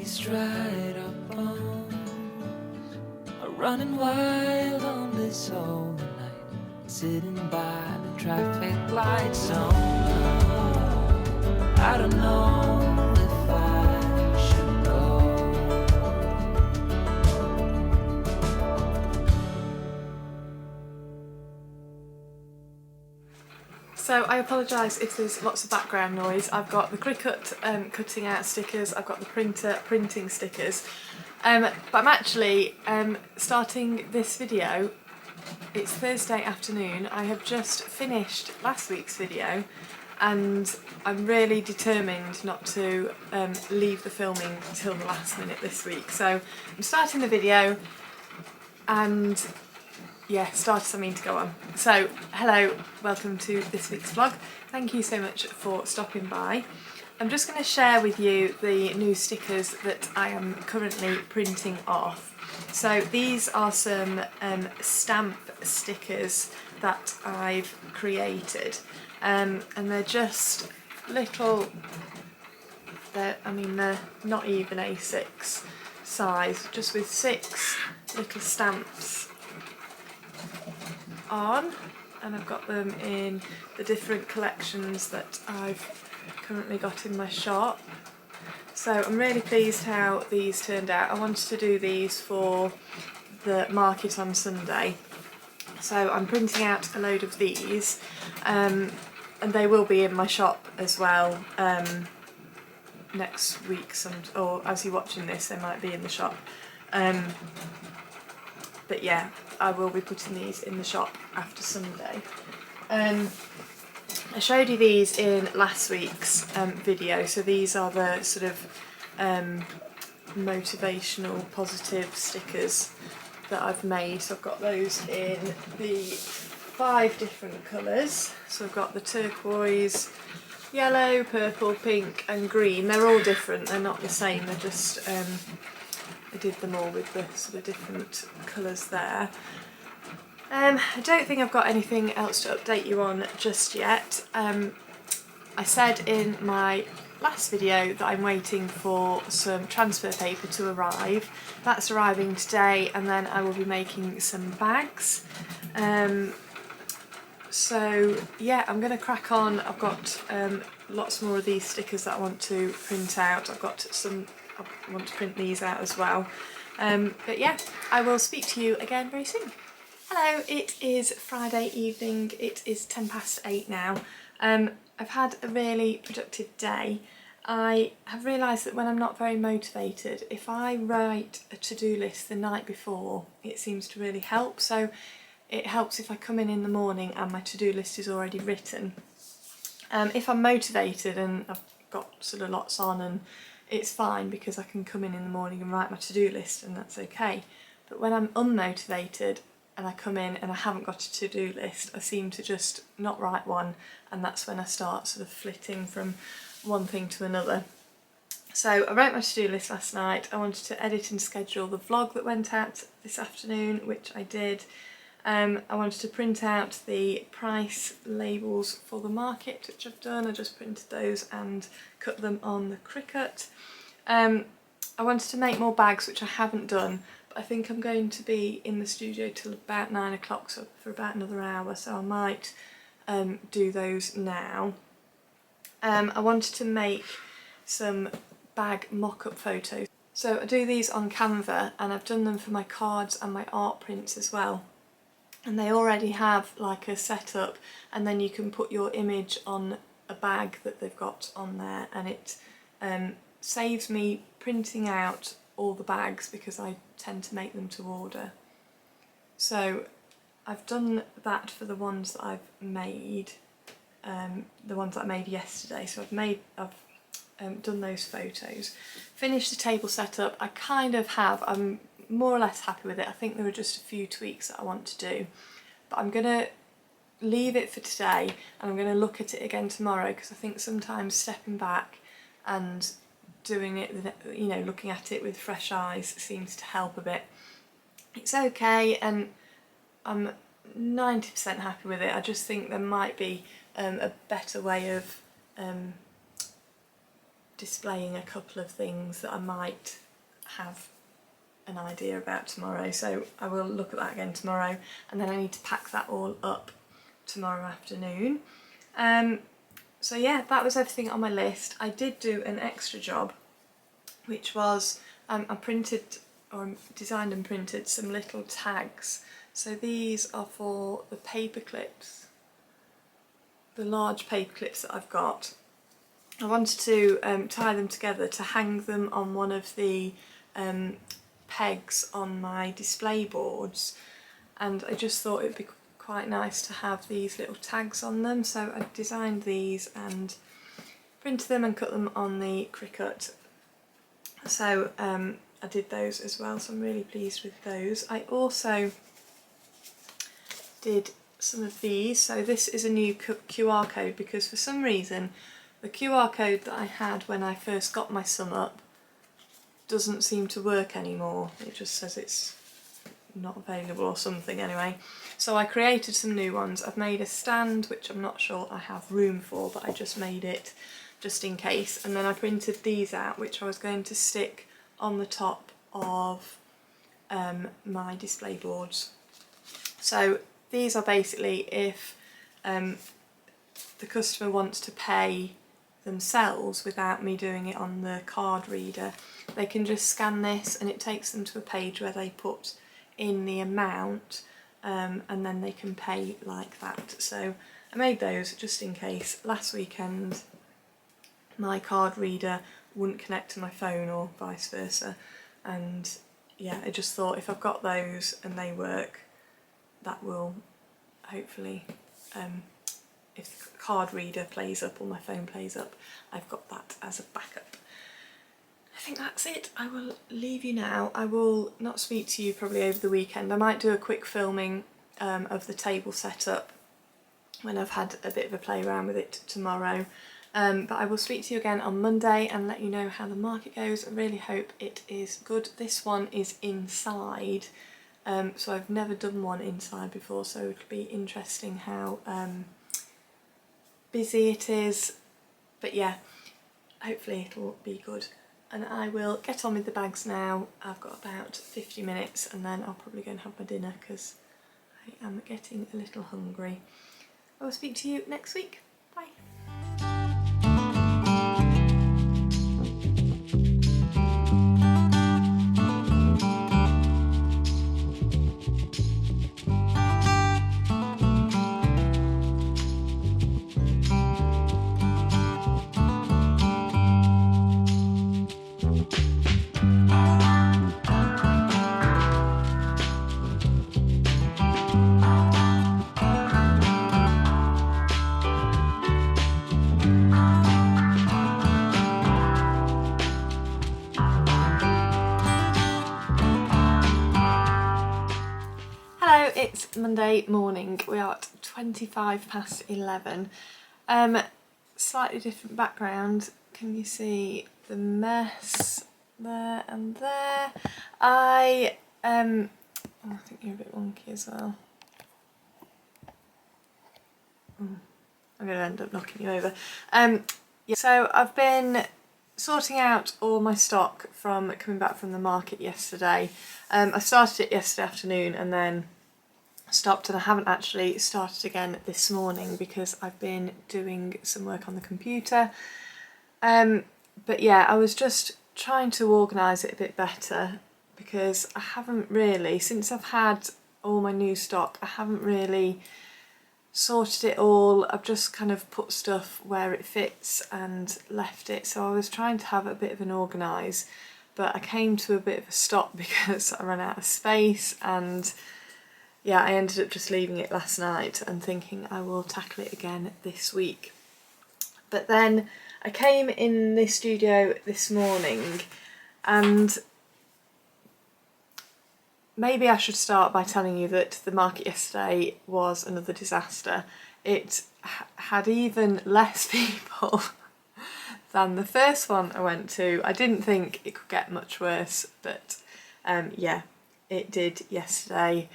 these dried up bones are running wild on this holy night, sitting by the traffic light zone. I don't know if I should go. So I apologise if there's lots of background noise. I've got the Cricut cutting out stickers, I've got the printer printing stickers, but I'm actually starting this video. It's Thursday afternoon. I have just finished last week's video and I'm really determined not to leave the filming till the last minute this week. So I'm starting the video and yeah, starters I mean to go on. So, hello, welcome to this week's vlog. Thank you so much for stopping by. I'm just going to share with you the new stickers that I am currently printing off. So these are some stamp stickers that I've created, and they're just little, they're not even A6 size, just with 6 little stamps on, and I've got them in the different collections that I've currently got in my shop. So I'm really pleased how these turned out. I wanted to do these for the market on Sunday, so I'm printing out a load of these, and they will be in my shop as well next week, or as you're watching this they might be in the shop. But yeah, I will be putting these in the shop after Sunday. I showed you these in last week's video, so these are the sort of motivational, positive stickers that I've made. So I've got those in the 5 different colours. So I've got the turquoise, yellow, purple, pink and green. They're all different, they're not the same, they're just I did them all with the sort of different colours there. I don't think I've got anything else to update you on just yet. I said in my last video that I'm waiting for some transfer paper to arrive. That's arriving today, and then I will be making some bags. So yeah, I'm going to crack on. I've got lots more of these stickers that I want to print out. I've got some, I want to print these out as well. But yeah, I will speak to you again very soon. Hello, it is Friday evening. It is 8:10 now. I've had a really productive day. I have realised that when I'm not very motivated, if I write a to-do list the night before, it seems to really help. So it helps if I come in the morning and my to-do list is already written. If I'm motivated and I've got sort of lots on, and it's fine because I can come in the morning and write my to-do list and that's okay. But when I'm unmotivated and I come in and I haven't got a to-do list, I seem to just not write one, and that's when I start sort of flitting from one thing to another. So I wrote my to-do list last night. I wanted to edit and schedule the vlog that went out this afternoon, which I did. I wanted to print out the price labels for the market, which I've done. I just printed those and cut them on the Cricut. I wanted to make more bags, which I haven't done, but I think I'm going to be in the studio till about 9 o'clock, so for about another hour, so I might do those now. I wanted to make some bag mock-up photos. So I do these on Canva, and I've done them for my cards and my art prints as well. And they already have like a setup, and then you can put your image on a bag that they've got on there, and it saves me printing out all the bags because I tend to make them to order. So I've done that for the ones that I've made, the ones that I made yesterday. So I've done those photos. Finished the table setup. I kind of have. I'm more or less happy with it. I think there are just a few tweaks that I want to do, but I'm gonna leave it for today and I'm gonna look at it again tomorrow, because I think sometimes stepping back and doing it, you know, looking at it with fresh eyes seems to help a bit. It's okay, and I'm 90% happy with it. I just think there might be a better way of displaying a couple of things that I might have an idea about tomorrow, so I will look at that again tomorrow, and then I need to pack that all up tomorrow afternoon. So yeah, that was everything on my list. I did do an extra job, which was I designed and printed some little tags. So these are for the paper clips, the large paper clips that I've got. I wanted to tie them together to hang them on one of the pegs on my display boards, and I just thought it'd be quite nice to have these little tags on them, so I designed these and printed them and cut them on the Cricut. So I did those as well, so I'm really pleased with those. I also did some of these. So this is a new QR code, because for some reason the QR code that I had when I first got my sum up doesn't seem to work anymore. It just says it's not available or something anyway. So I created some new ones. I've made a stand, which I'm not sure I have room for, but I just made it just in case. And then I printed these out, which I was going to stick on the top of my display boards. So these are basically if the customer wants to pay themselves without me doing it on the card reader, they can just scan this and it takes them to a page where they put in the amount and then they can pay like that. So I made those just in case. Last weekend my card reader wouldn't connect to my phone or vice versa, and yeah, I just thought if I've got those and they work, that will hopefully, if the card reader plays up or my phone plays up, I've got that as a backup. I think that's it. I will leave you now. I will not speak to you probably over the weekend. I might do a quick filming of the table setup when I've had a bit of a play around with it tomorrow. But I will speak to you again on Monday and let you know how the market goes. I really hope it is good. This one is inside, so I've never done one inside before, so it'll be interesting how busy it is. But yeah, hopefully it'll be good. And I will get on with the bags now. I've got about 50 minutes and then I'll probably go and have my dinner because I am getting a little hungry. I will speak to you next week. Bye. Hello, it's Monday morning. We are at 11:25. Slightly different background. Can you see the mess there and there? I think you're a bit wonky as well. I'm going to end up knocking you over. Yeah, so I've been sorting out all my stock from coming back from the market yesterday. I started it yesterday afternoon and then stopped, and I haven't actually started again this morning because I've been doing some work on the computer. But yeah, I was just trying to organise it a bit better because I haven't really, since I've had all my new stock, I haven't really sorted it all. I've just kind of put stuff where it fits and left it. So I was trying to have a bit of an organise, but I came to a bit of a stop because I ran out of space, and yeah, I ended up just leaving it last night and thinking I will tackle it again this week. But then I came in the studio this morning, and maybe I should start by telling you that the market yesterday was another disaster. It had even less people than the first one I went to. I didn't think it could get much worse, but yeah, it did yesterday.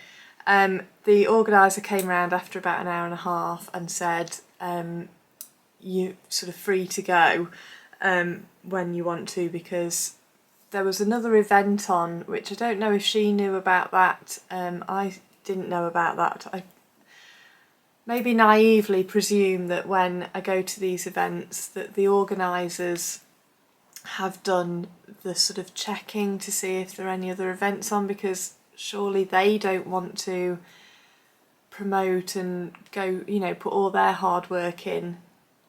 The organiser came around after about an hour and a half and said, you're sort of free to go. when you want to, because there was another event on which I don't know if she knew about that. I didn't know about that. I maybe naively presume that when I go to these events that the organisers have done the sort of checking to see if there are any other events on, because surely they don't want to promote and go, you know, put all their hard work in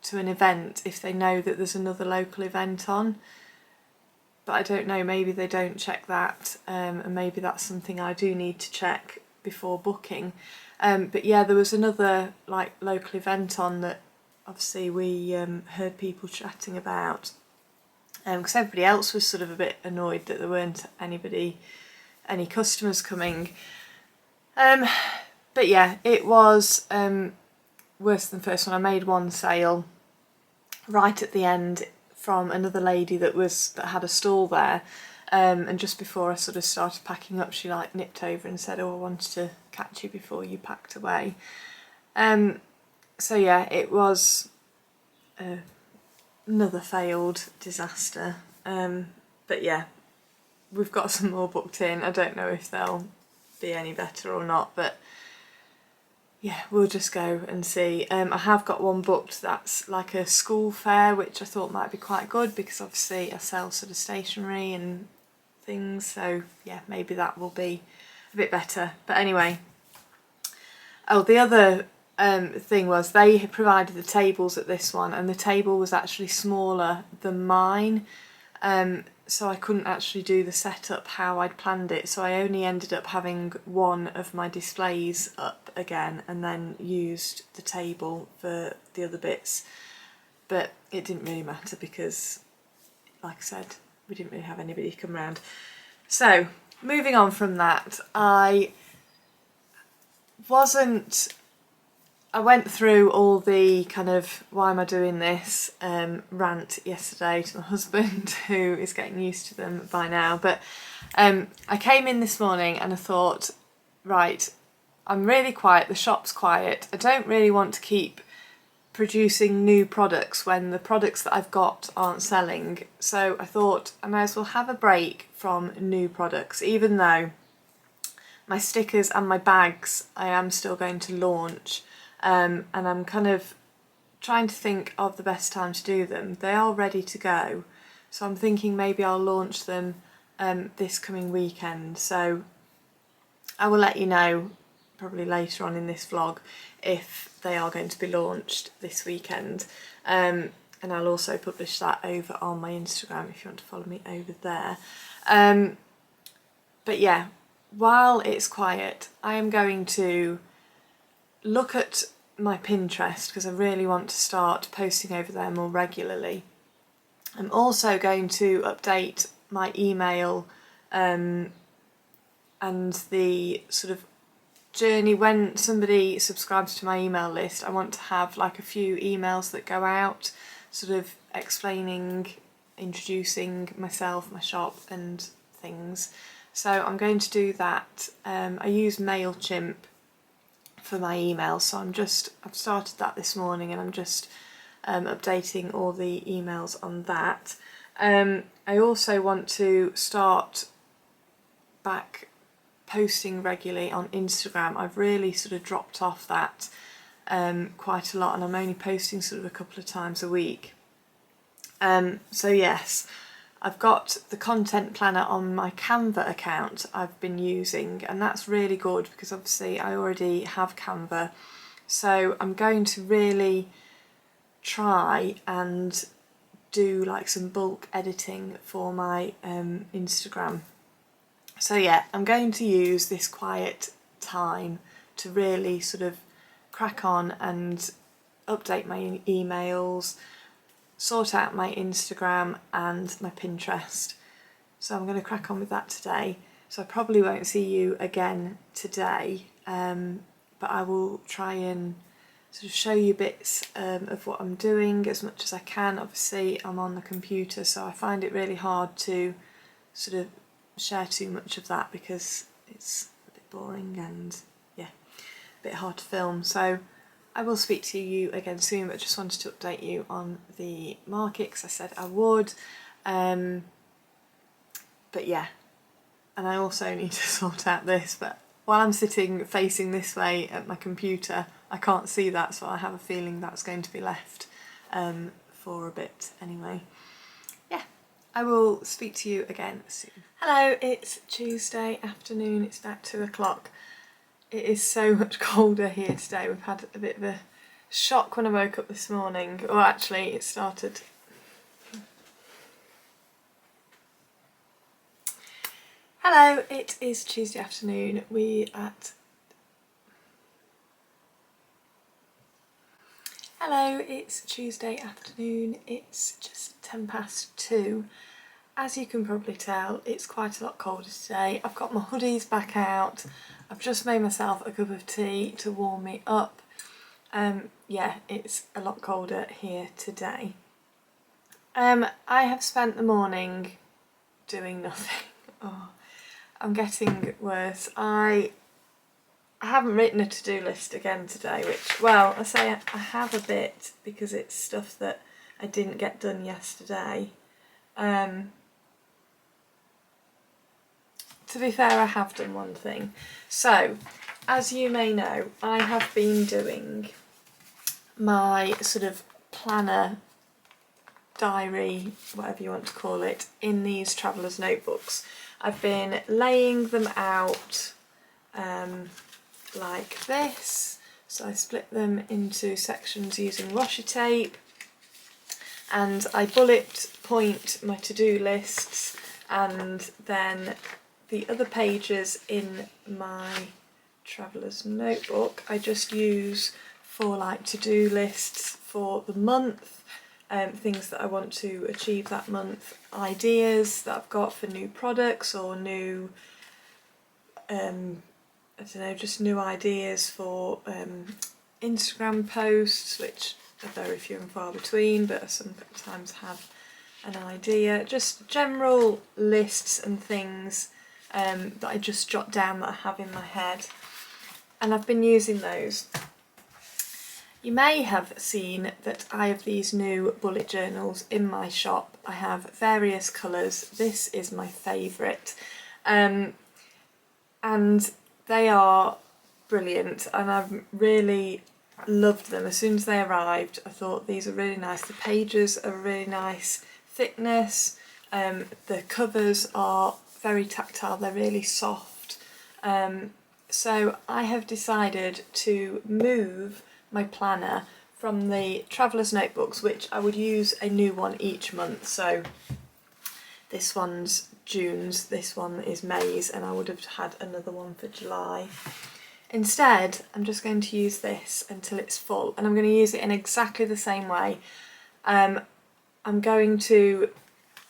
to an event if they know that there's another local event on. But I don't know, maybe they don't check that, and maybe that's something I do need to check before booking. But yeah, there was another like local event on that obviously we heard people chatting about, because everybody else was sort of a bit annoyed that there weren't any customers coming. But yeah, it was worse than the first one. I made one sale right at the end from another lady that had a stall there, and just before I sort of started packing up, she like nipped over and said, "Oh, I wanted to catch you before you packed away." So yeah, it was another failed disaster. But yeah, we've got some more booked in. I don't know if they'll be any better or not, but yeah, we'll just go and see. I have got one booked that's like a school fair, which I thought might be quite good because obviously I sell sort of stationery and things, so yeah, maybe that will be a bit better. But anyway, oh, the other thing was they had provided the tables at this one, and the table was actually smaller than mine, so I couldn't actually do the setup how I'd planned it, so I only ended up having one of my displays up again and then used the table for the other bits. But it didn't really matter because, like I said, we didn't really have anybody come round. So moving on from that, I went through all the kind of why am I doing this rant yesterday to my husband, who is getting used to them by now. But I came in this morning and I thought, right, I'm really quiet, the shop's quiet, I don't really want to keep producing new products when the products that I've got aren't selling. So I thought I may as well have a break from new products, even though my stickers and my bags I am still going to launch. And I'm kind of trying to think of the best time to do them. They are ready to go, so I'm thinking maybe I'll launch them this coming weekend. So I will let you know probably later on in this vlog if they are going to be launched this weekend, and I'll also publish that over on my Instagram if you want to follow me over there. But yeah, while it's quiet, I am going to look at my Pinterest because I really want to start posting over there more regularly. I'm also going to update my email and the sort of journey. When somebody subscribes to my email list, I want to have like a few emails that go out sort of explaining, introducing myself, my shop and things. So I'm going to do that. I use MailChimp for my email, so I've started that this morning and I'm just updating all the emails on that. I also want to start back posting regularly on Instagram. I've really sort of dropped off that quite a lot, and I'm only posting sort of a couple of times a week. So yes, I've got the content planner on my Canva account I've been using, and that's really good because obviously I already have Canva. So I'm going to really try and do like some bulk editing for my Instagram. So yeah, I'm going to use this quiet time to really sort of crack on and update my emails, sort out my Instagram and my Pinterest. So I'm going to crack on with that today. So I probably won't see you again today, but I will try and sort of show you bits of what I'm doing as much as I can. Obviously I'm on the computer, so I find it really hard to sort of share too much of that because it's a bit boring and yeah, a bit hard to film. So I will speak to you again soon, but just wanted to update you on the market because I said I would. But yeah, and I also need to sort out this, but while I'm sitting facing this way at my computer, I can't see that, so I have a feeling that's going to be left for a bit anyway. Yeah, I will speak to you again soon. Hello, it's Tuesday afternoon, it's about 2 o'clock. It is so much colder here today. We've had a bit of a shock when I woke up this morning. Well, actually, it started. Hello, it is Tuesday afternoon. Hello, it's Tuesday afternoon. It's just 2:10. As you can probably tell, it's quite a lot colder today. I've got my hoodies back out. I've just made myself a cup of tea to warm me up. Yeah, it's a lot colder here today. I have spent the morning doing nothing. Oh, I'm getting worse. I haven't written a to-do list again today, which, well, I say I have a bit because it's stuff that I didn't get done yesterday. To be fair, I have done one thing. So, as you may know, I have been doing my sort of planner, diary, whatever you want to call it, in these traveller's notebooks. I've been laying them out like this. So I split them into sections using washi tape, and I bullet point my to-do lists, and then the other pages in my traveller's notebook I just use for like to-do lists for the month, things that I want to achieve that month, ideas that I've got for new products or new, I don't know, just new ideas for Instagram posts, which are very few and far between, but I sometimes have an idea. Just general lists and things that I just jot down that I have in my head, and I've been using those. You may have seen that I have these new bullet journals in my shop. I have various colours. This is my favourite, and they are brilliant, and I've really loved them. As soon as they arrived, I thought these are really nice. The pages are really nice thickness, the covers are very tactile, they're really soft. So I have decided to move my planner from the traveller's notebooks, which I would use a new one each month. So this one's June's, this one is May's, and I would have had another one for July. Instead, I'm just going to use this until it's full, and I'm going to use it in exactly the same way. I'm going to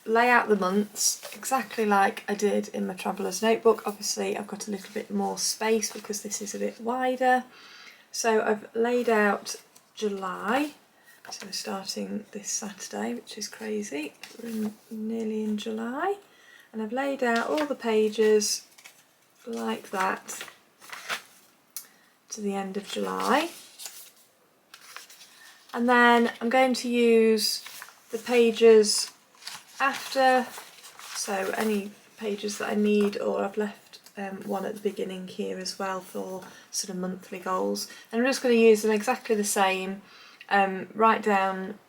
lay out the months exactly like I did in my traveller's notebook. Obviously I've got a little bit more space because this is a bit wider. So I've laid out July, so we're starting this Saturday, which is crazy. We're nearly in July, and I've laid out all the pages like that to the end of July. And then I'm going to use the pages after, so any pages that I need, or I've left one at the beginning here as well for sort of monthly goals, and I'm just going to use them exactly the same, write down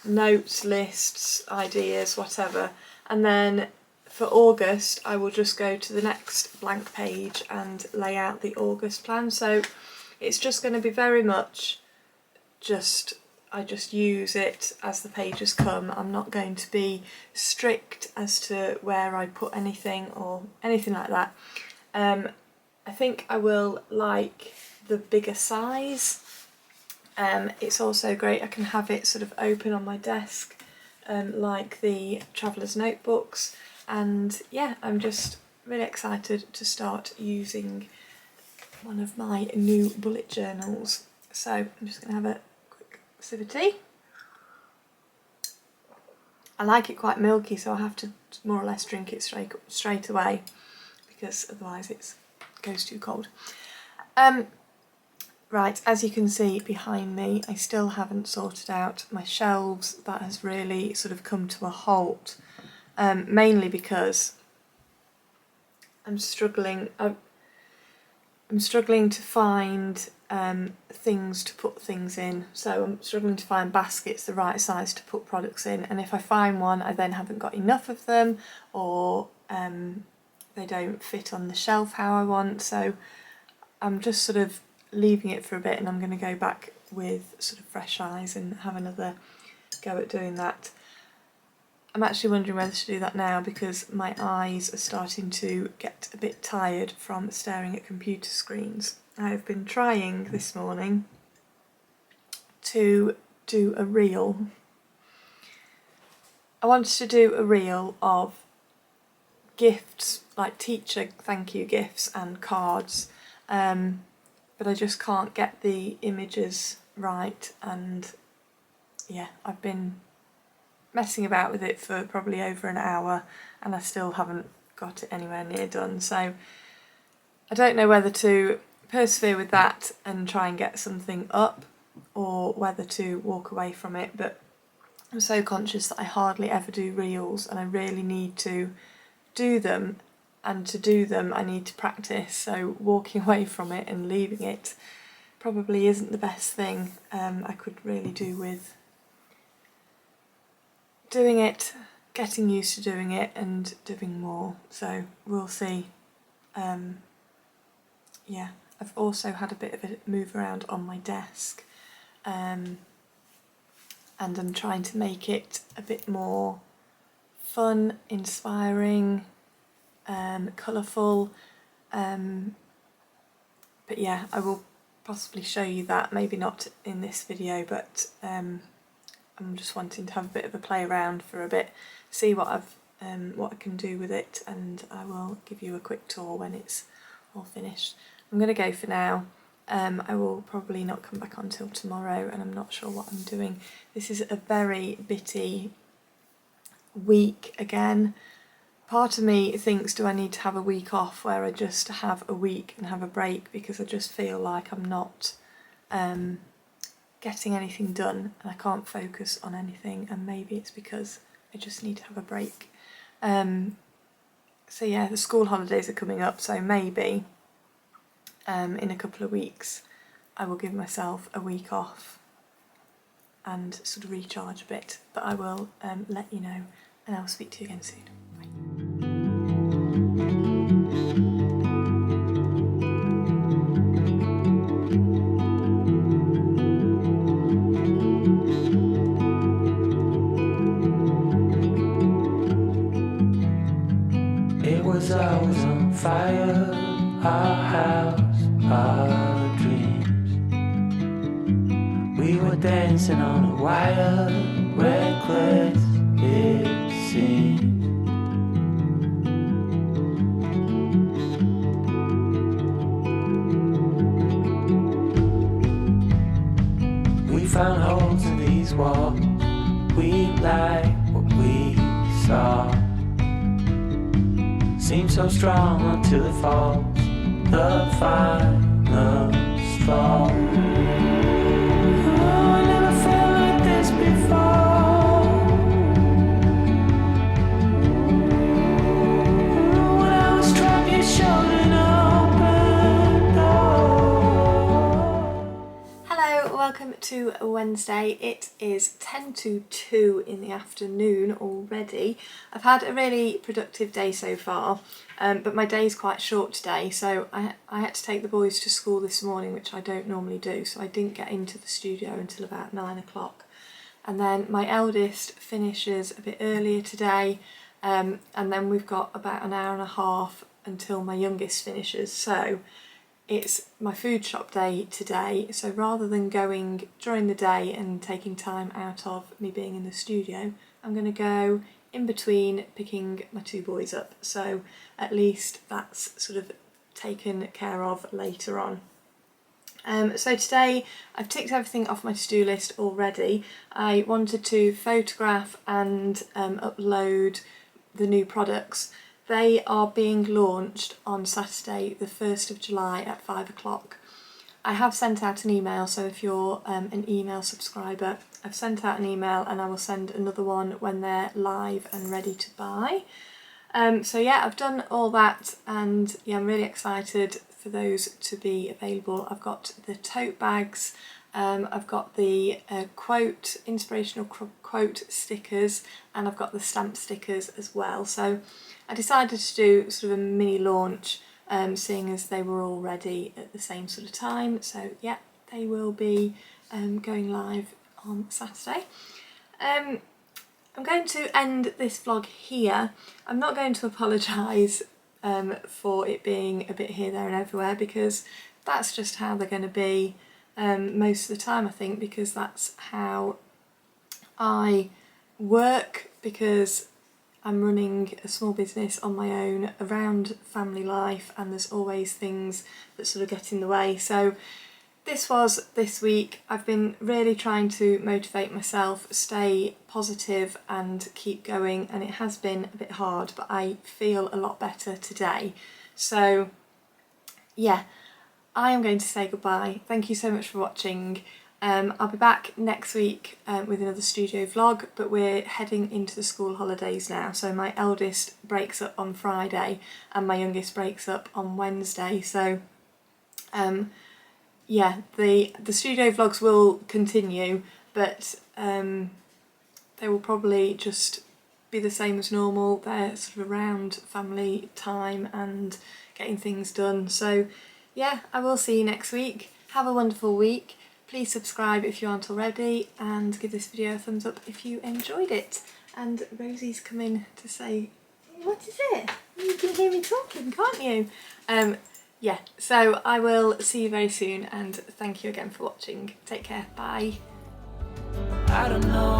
notes, lists, ideas, whatever, and then for August I will just go to the next blank page and lay out the August plan. So it's just going to be very much I just use it as the pages come. I'm not going to be strict as to where I put anything or anything like that. I think I will like the bigger size. It's also great, I can have it sort of open on my desk, like the traveller's notebooks, and yeah, I'm just really excited to start using one of my new bullet journals. So I'm just going to have a sip of tea. I like it quite milky, so I have to more or less drink it straight away because otherwise it goes too cold. Right, as you can see behind me, I still haven't sorted out my shelves. That has really sort of come to a halt, mainly because I'm struggling to find things to put things in. So I'm struggling to find baskets the right size to put products in, and if I find one I then haven't got enough of them, or they don't fit on the shelf how I want. So I'm just sort of leaving it for a bit, and I'm going to go back with sort of fresh eyes and have another go at doing that. I'm actually wondering whether to do that now because my eyes are starting to get a bit tired from staring at computer screens. I have been trying this morning to do a reel. I wanted to do a reel of gifts, like teacher thank you gifts and cards, but I just can't get the images right, and yeah, I've been messing about with it for probably over an hour and I still haven't got it anywhere near done. So I don't know whether to persevere with that and try and get something up, or whether to walk away from it, but I'm so conscious that I hardly ever do reels and I really need to do them, and to do them I need to practice, so walking away from it and leaving it probably isn't the best thing. I could really do with doing it, getting used to doing it and doing more, so we'll see. Yeah, I've also had a bit of a move around on my desk, and I'm trying to make it a bit more fun, inspiring, colourful, but yeah, I will possibly show you that, maybe not in this video, but I'm just wanting to have a bit of a play around for a bit, see what I can do with it, and I will give you a quick tour when it's all finished. I'm going to go for now. I will probably not come back on till tomorrow, and I'm not sure what I'm doing. This is a very bitty week again. Part of me thinks, do I need to have a week off where I just have a week and have a break, because I just feel like I'm not getting anything done and I can't focus on anything, and maybe it's because I just need to have a break. So yeah, the school holidays are coming up, so maybe in a couple of weeks I will give myself a week off and sort of recharge a bit, but I will let you know, and I'll speak to you again soon. It was always on fire, our house, our dreams. We were dancing on a wire, reckless it seemed. We found holes in these walls, we like what we saw. Seems so strong until it falls, the final straw. Oh, I never felt like this before. Oh, when I was trapped, you showed an open door. Hello, welcome to Wednesday. It is 10 to 2 in the afternoon already. I've had a really productive day so far, but my day's quite short today, so I had to take the boys to school this morning, which I don't normally do, so I didn't get into the studio until about 9 o'clock. And then my eldest finishes a bit earlier today, and then we've got about an hour and a half until my youngest finishes. So it's my food shop day today, so rather than going during the day and taking time out of me being in the studio, I'm going to go in between picking my two boys up, so at least that's sort of taken care of later on. So today I've ticked everything off my to-do list already. I wanted to photograph and upload the new products. They are being launched on Saturday the 1st of July at 5 o'clock. I have sent out an email, so if you're an email subscriber, I've sent out an email and I will send another one when they're live and ready to buy. So yeah, I've done all that, and yeah, I'm really excited for those to be available. I've got the tote bags, I've got the inspirational quote stickers, and I've got the stamp stickers as well. So I decided to do sort of a mini launch, seeing as they were all ready at the same sort of time. So yeah, they will be going live on Saturday. I'm going to end this vlog here. I'm not going to apologise for it being a bit here, there and everywhere, because that's just how they're going to be most of the time, I think, because that's how I work, because I'm running a small business on my own around family life, and there's always things that sort of get in the way. So this was this week. I've been really trying to motivate myself, stay positive and keep going, and it has been a bit hard, but I feel a lot better today. So yeah, I am going to say goodbye. Thank you so much for watching. I'll be back next week with another studio vlog, but we're heading into the school holidays now. So my eldest breaks up on Friday and my youngest breaks up on Wednesday. So yeah, the studio vlogs will continue, but they will probably just be the same as normal. They're sort of around family time and getting things done. So yeah, I will see you next week. Have a wonderful week. Please subscribe if you aren't already, and give this video a thumbs up if you enjoyed it. And Rosie's come in to say, what is it? You can hear me talking, can't you? Yeah, so I will see you very soon, and thank you again for watching. Take care, bye. I don't know